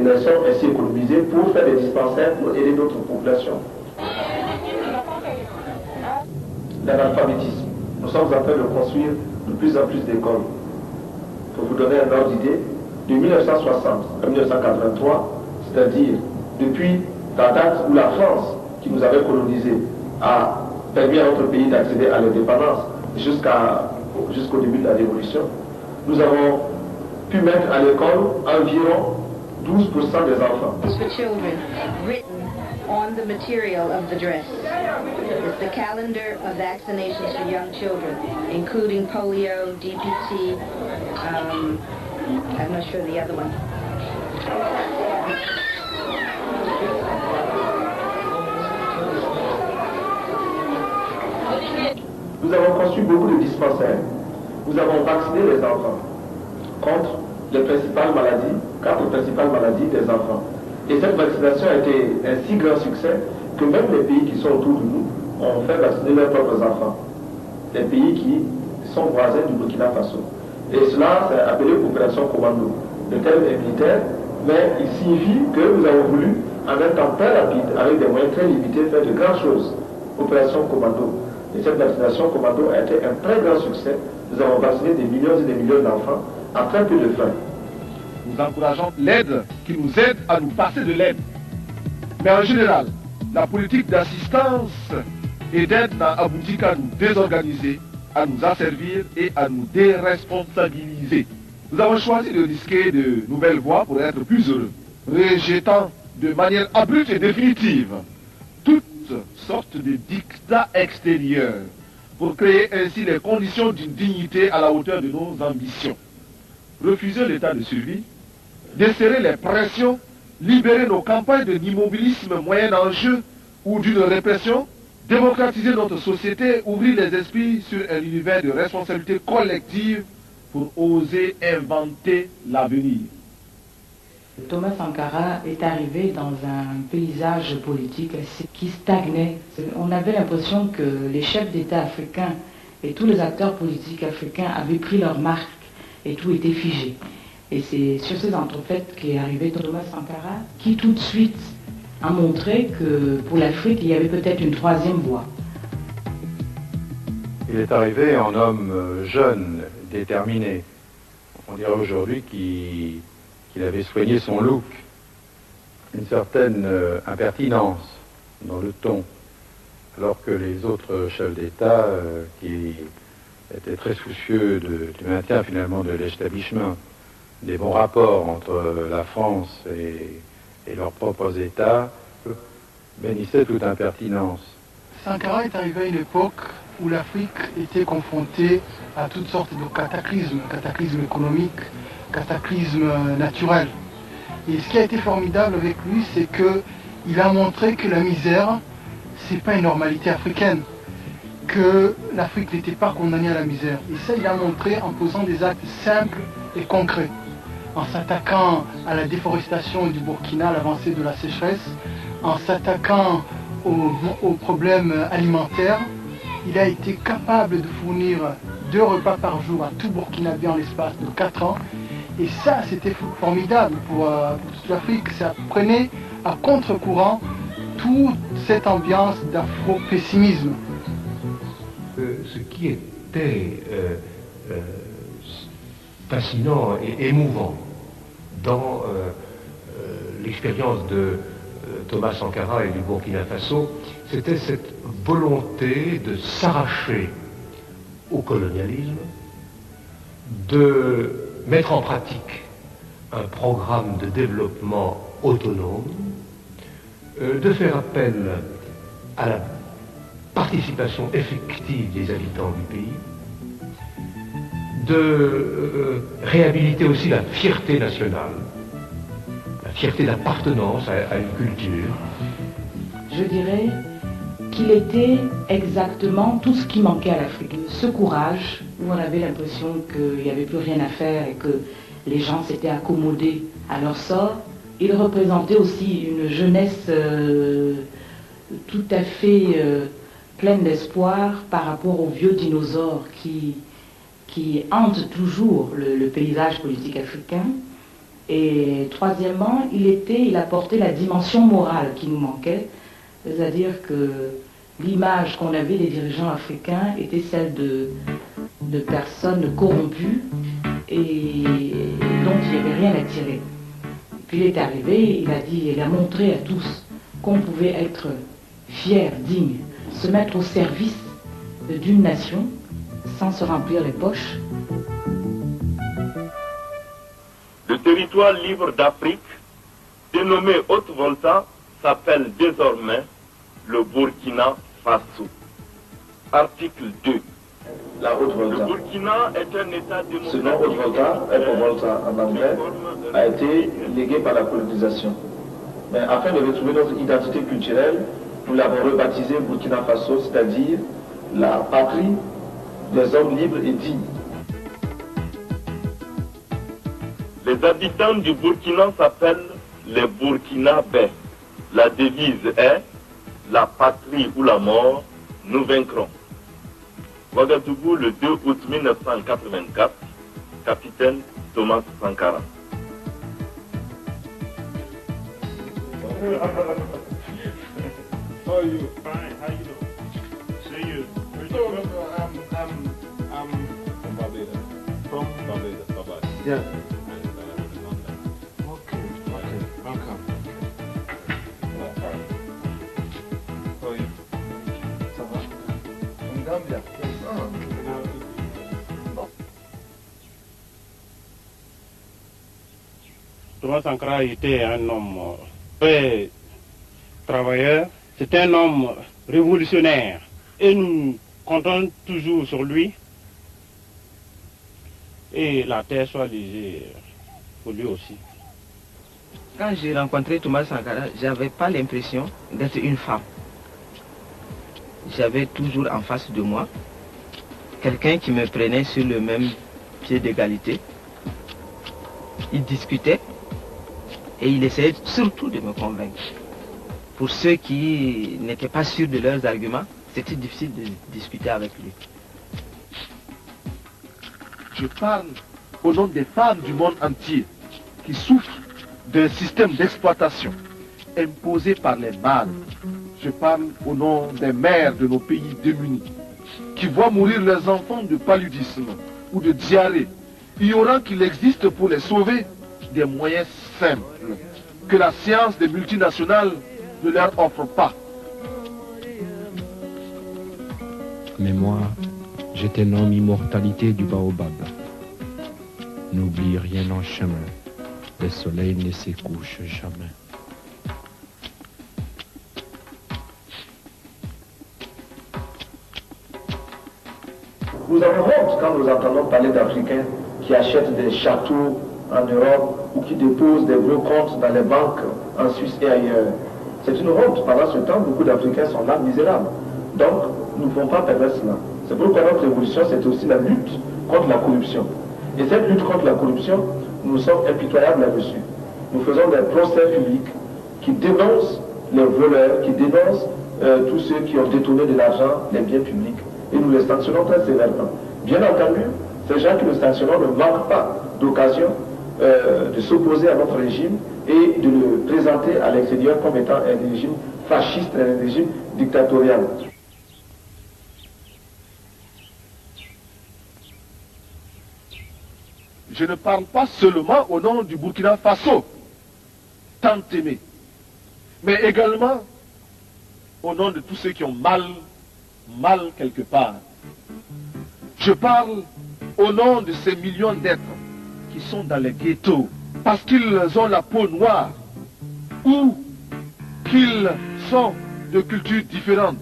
populations ainsi économisées pour faire des dispensaires pour aider d'autres populations. L'analphabétisme. Nous sommes en train de construire de plus en plus d'écoles. Pour vous donner un ordre d'idée, de 1960 à 1983, c'est-à-dire depuis la date où la France, qui nous avait colonisés, a permis à notre pays d'accéder à l'indépendance jusqu'au début de la Révolution, nous avons pu mettre à l'école environ 12% des enfants. For children, written on the material of the dress. It's the calendar of vaccinations for young children, including polio, DPT, I'm not sure the other one. Nous avons construit beaucoup de dispensaires. Nous avons vacciné les enfants contre les principales maladies, 4 principales maladies des enfants. Et cette vaccination a été un si grand succès que même les pays qui sont autour de nous ont fait vacciner leurs propres enfants. Les pays qui sont voisins du Burkina Faso. Et cela, c'est appelé opération commando. Le terme est militaire, mais il signifie que nous avons voulu, en un temps très rapide, avec des moyens très limités, faire de grandes choses. Opération commando. Et cette vaccination commando a été un très grand succès. Nous avons vacciné des millions et des millions d'enfants à très peu de frais. Nous encourageons l'aide qui nous aide à nous passer de l'aide. Mais en général, la politique d'assistance et d'aide n'a abouti qu'à nous désorganiser, à nous asservir et à nous déresponsabiliser. Nous avons choisi de risquer de nouvelles voies pour être plus heureux, rejetant de manière abrupte et définitive toutes sortes de dictats extérieurs pour créer ainsi les conditions d'une dignité à la hauteur de nos ambitions. Refuser l'état de survie, desserrer les pressions, libérer nos campagnes de l'immobilisme moyen enjeu ou d'une répression, démocratiser notre société, ouvrir les esprits sur un univers de responsabilité collective pour oser inventer l'avenir. Thomas Sankara est arrivé dans un paysage politique qui stagnait. On avait l'impression que les chefs d'État africains et tous les acteurs politiques africains avaient pris leur marque et tout était figé. Et c'est sur ces entrefaites qu'est arrivé Thomas Sankara, qui tout de suite a montré que pour l'Afrique, il y avait peut-être une troisième voie. Il est arrivé en homme jeune, déterminé. On dirait aujourd'hui qu'il avait soigné son look, une certaine impertinence dans le ton, alors que les autres chefs d'État qui étaient très soucieux du maintien finalement de l'établissement des bons rapports entre la France et leurs propres États, bénissaient toute impertinence. Sankara est arrivé à une époque où l'Afrique était confrontée à toutes sortes de cataclysmes économiques, cataclysmes naturels. Et ce qui a été formidable avec lui, c'est qu'il a montré que la misère, c'est pas une normalité africaine, que l'Afrique n'était pas condamnée à la misère. Et ça, il a montré en posant des actes simples et concrets, en s'attaquant à la déforestation du Burkina, à l'avancée de la sécheresse, en s'attaquant aux problèmes alimentaires. Il a été capable de fournir 2 repas par jour à tout Burkinabé en l'espace de 4 ans. Et ça, c'était formidable pour toute l'Afrique. Ça prenait à contre-courant toute cette ambiance d'afro-pessimisme. Ce qui était fascinant et émouvant dans l'expérience de Thomas Sankara et du Burkina Faso, c'était cette volonté de s'arracher au colonialisme, de mettre en pratique un programme de développement autonome, de faire appel à la participation effective des habitants du pays, de réhabiliter aussi la fierté nationale, la fierté d'appartenance à une culture. Je dirais qu'il était exactement tout ce qui manquait à l'Afrique. Ce courage, où on avait l'impression qu'il n'y avait plus rien à faire et que les gens s'étaient accommodés à leur sort. Il représentait aussi une jeunesse tout à fait pleine d'espoir par rapport aux vieux dinosaures qui hantent toujours le paysage politique africain. Et troisièmement, il apportait la dimension morale qui nous manquait, c'est-à-dire que l'image qu'on avait des dirigeants africains était celle de personnes corrompues et dont il n'y avait rien à tirer. Puis il est arrivé, il a montré à tous qu'on pouvait être fier, digne, se mettre au service d'une nation sans se remplir les poches. Le territoire libre d'Afrique, dénommé Haute-Volta, s'appelle désormais le Burkina Faso. Article 2. La Haute-Volta. Le Burkina est un État démocratique. Ce nom Haute-Volta, Haute-Volta en anglais, a été légué par la colonisation. Mais afin de retrouver notre identité culturelle, nous l'avons rebaptisé Burkina Faso, c'est-à-dire la patrie des hommes libres et dignes. Les habitants du Burkina s'appellent les Burkinabés. La devise est « La patrie ou la mort, nous vaincrons ». Ouagadougou, le 2 août 1984, capitaine Thomas Sankara. How are you? Fine. How you doing? See you. I'm from Barbados. From Barbados. Barbados. Yeah. Okay. Welcome. How are you? Ça va? From Gambia. Thomas Sankara était un homme très travailleur. C'est un homme révolutionnaire et nous comptons toujours sur lui. Et la terre soit légère pour lui aussi. Quand j'ai rencontré Thomas Sankara, je n'avais pas l'impression d'être une femme. J'avais toujours en face de moi quelqu'un qui me prenait sur le même pied d'égalité. Il discutait et il essayait surtout de me convaincre. Pour ceux qui n'étaient pas sûrs de leurs arguments, c'était difficile de discuter avec lui. Je parle au nom des femmes du monde entier qui souffrent d'un système d'exploitation imposé par les mâles. Je parle au nom des mères de nos pays démunis qui voient mourir leurs enfants de paludisme ou de diarrhée, ignorant qu'il existe pour les sauver des moyens simples que la science des multinationales ne leur offre pas. Mais moi, j'étais nomme immortalité du baobab. N'oublie rien en chemin, le soleil ne se couche jamais. Nous avons honte quand nous entendons parler d'Africains qui achètent des châteaux en Europe ou qui déposent des gros comptes dans les banques en Suisse et ailleurs. C'est une honte. Pendant ce temps, beaucoup d'Africains sont là misérables. Donc, nous ne pouvons pas permettre cela. C'est pourquoi notre révolution, c'est aussi la lutte contre la corruption. Et cette lutte contre la corruption, nous sommes impitoyables là-dessus. Nous faisons des procès publics qui dénoncent les voleurs, qui dénoncent tous ceux qui ont détourné de l'argent, les biens publics. Et nous les sanctionnons très sévèrement. Bien entendu, ces gens qui nous sanctionnent ne manquent pas d'occasion de s'opposer à notre régime et de le présenter à l'extérieur comme étant un régime fasciste, un régime dictatorial. Je ne parle pas seulement au nom du Burkina Faso, tant aimé, mais également au nom de tous ceux qui ont mal quelque part. Je parle au nom de ces millions d'êtres qui sont dans les ghettos parce qu'ils ont la peau noire ou qu'ils sont de cultures différentes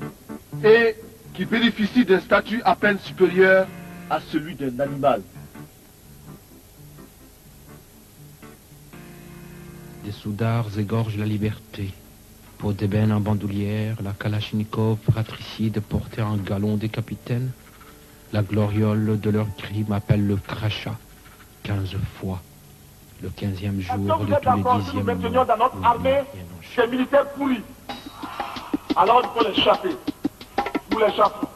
et qui bénéficient d'un statut à peine supérieur à celui d'un animal. Des soudards égorgent la liberté. Peau d'ébène en bandoulière, la Kalachnikov fratricide portée en galon des capitaines. La gloriole de leur crime appelle le crachat 15 fois. Le 15e jour de tous les 10e mois. Nous dans notre armée des militaires pourris. Alors il faut les chasser. Nous les chassons.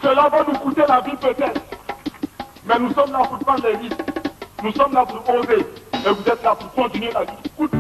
Cela va nous coûter la vie peut-être. Mais nous sommes là pour prendre les risques. Nous sommes là pour oser. et vous êtes là pour continuer la lutte.